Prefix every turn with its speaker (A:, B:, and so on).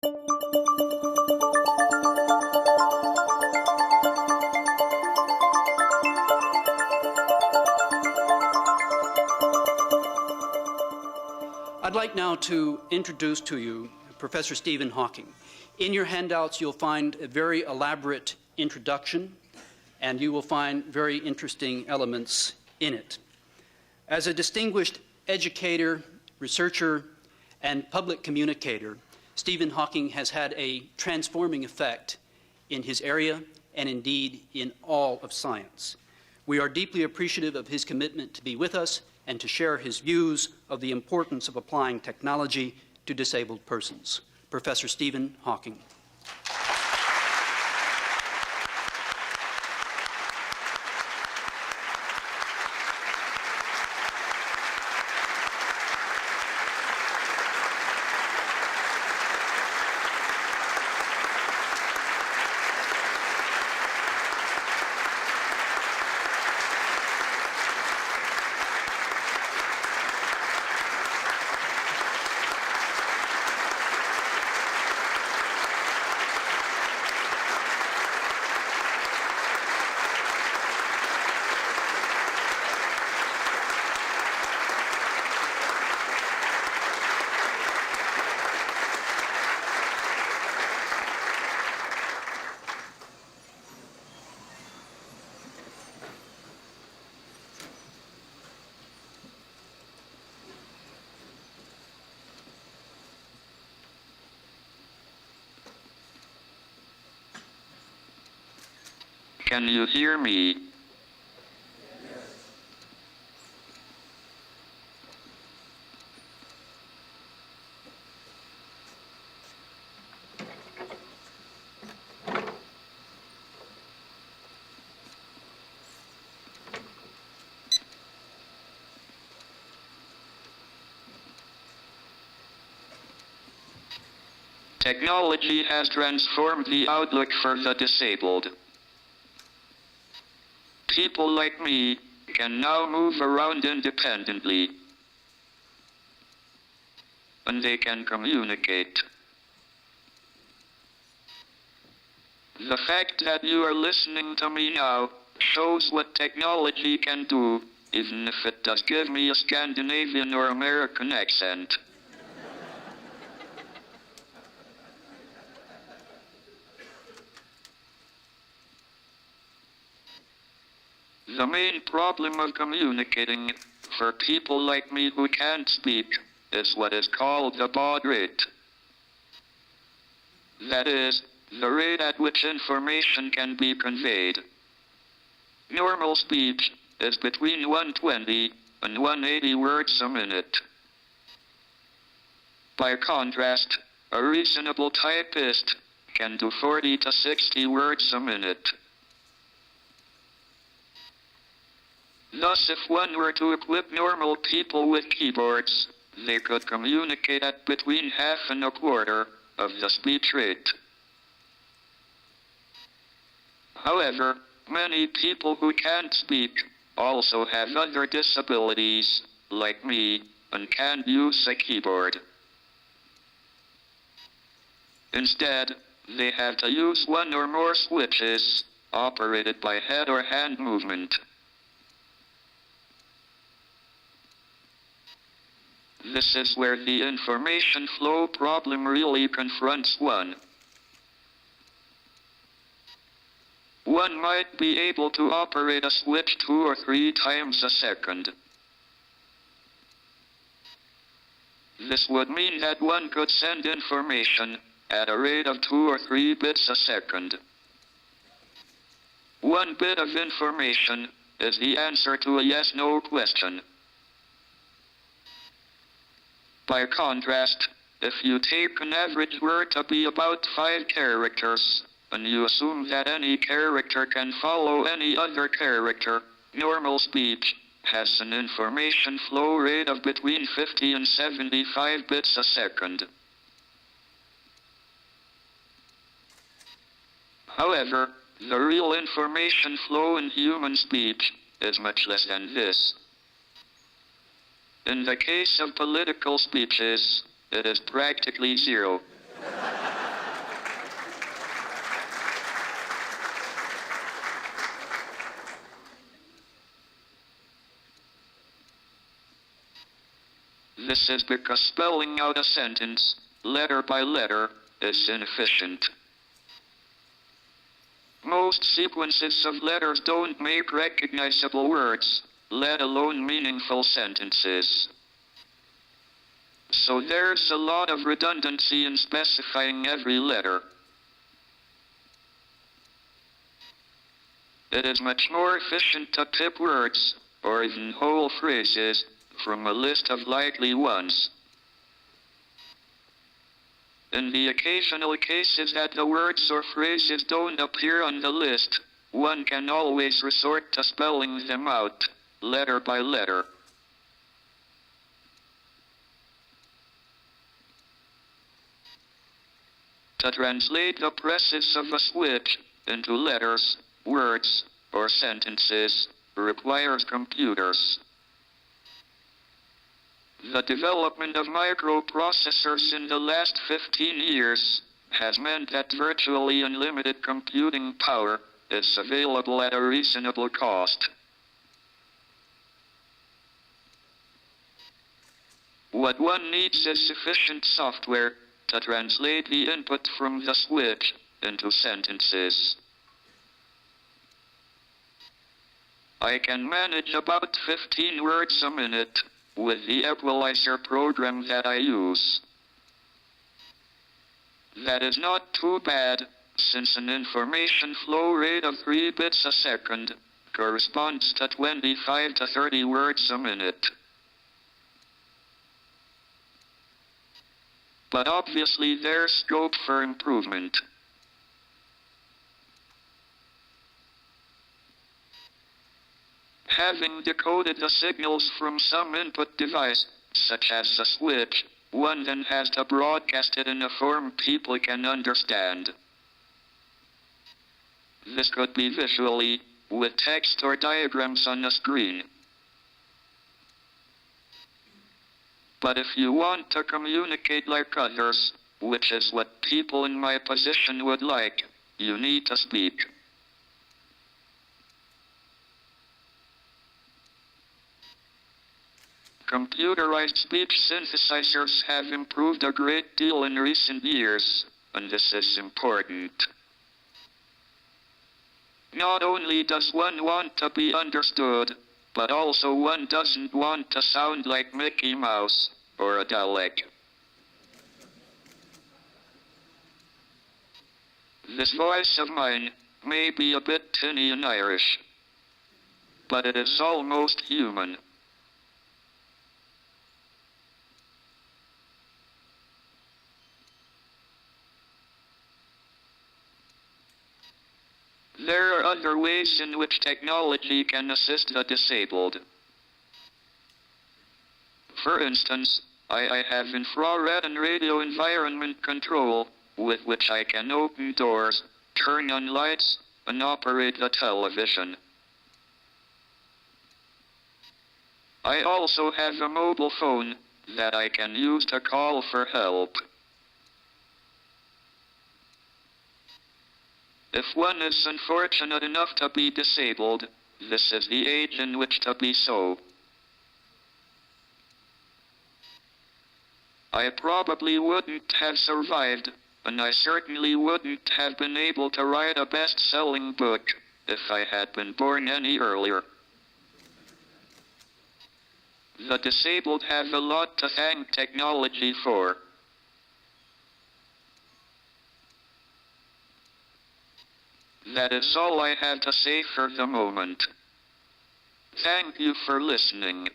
A: I'd like now to introduce to you Professor Stephen Hawking. In your handouts, you'll find a very elaborate introduction, and you will find very interesting elements in it. As a distinguished educator, researcher, and public communicator, Stephen Hawking has had a transforming effect in his area and indeed in all of science. We are deeply appreciative of his commitment to be with us and to share his views of the importance of applying technology to disabled persons. Professor Stephen Hawking.
B: Can you hear me? Technology has transformed the outlook for the disabled. People like me can now move around independently, and they can communicate. The fact that you are listening to me now shows what technology can do, even if it does give me a Scandinavian or American accent. The main problem of communicating for people like me who can't speak is what is called the baud rate. That is, the rate at which information can be conveyed. Normal speech is between 120 and 180 words a minute. By contrast, a reasonable typist can do 40 to 60 words a minute. Thus, if one were to equip normal people with keyboards, they could communicate at between half and a quarter of the speech rate. However, many people who can't speak also have other disabilities, like me, and can't use a keyboard. Instead, they have to use one or more switches, operated by head or hand movement. This is where the information flow problem really confronts one. One might be able to operate a switch 2 or 3 times a second. This would mean that one could send information at a rate of 2 or 3 bits a second. One bit of information is the answer to a yes-no question. By contrast, if you take an average word to be about 5 characters, and you assume that any character can follow any other character, normal speech has an information flow rate of between 50 and 75 bits a second. However, the real information flow in human speech is much less than this. In the case of political speeches, it is practically zero. This is because spelling out a sentence, letter by letter, is inefficient. Most sequences of letters don't make recognizable words, let alone meaningful sentences. So there's a lot of redundancy in specifying every letter. It is much more efficient to tip words, or even whole phrases, from a list of likely ones. In the occasional cases that the words or phrases don't appear on the list, one can always resort to spelling them out, letter by letter. To translate the presses of a switch into letters, words, or sentences requires computers. The development of microprocessors in the last 15 years has meant that virtually unlimited computing power is available at a reasonable cost. What one needs is sufficient software to translate the input from the switch into sentences. I can manage about 15 words a minute with the equalizer program that I use. That is not too bad, since an information flow rate of 3 bits a second corresponds to 25 to 30 words a minute. But obviously there's scope for improvement. Having decoded the signals from some input device, such as a switch, one then has to broadcast it in a form people can understand. This could be visually, with text or diagrams on a screen. But if you want to communicate like others, which is what people in my position would like, you need to speak. Computerized speech synthesizers have improved a great deal in recent years, and this is important. Not only does one want to be understood, but also one doesn't want to sound like Mickey Mouse or a Dalek. This voice of mine may be a bit tinny and Irish, but it is almost human. There are other ways in which technology can assist the disabled. For instance, I have infrared and radio environment control, with which I can open doors, turn on lights, and operate the television. I also have a mobile phone that I can use to call for help. If one is unfortunate enough to be disabled, this is the age in which to be so. I probably wouldn't have survived, and I certainly wouldn't have been able to write a best-selling book if I had been born any earlier. The disabled have a lot to thank technology for. That is all I have to say for the moment. Thank you for listening.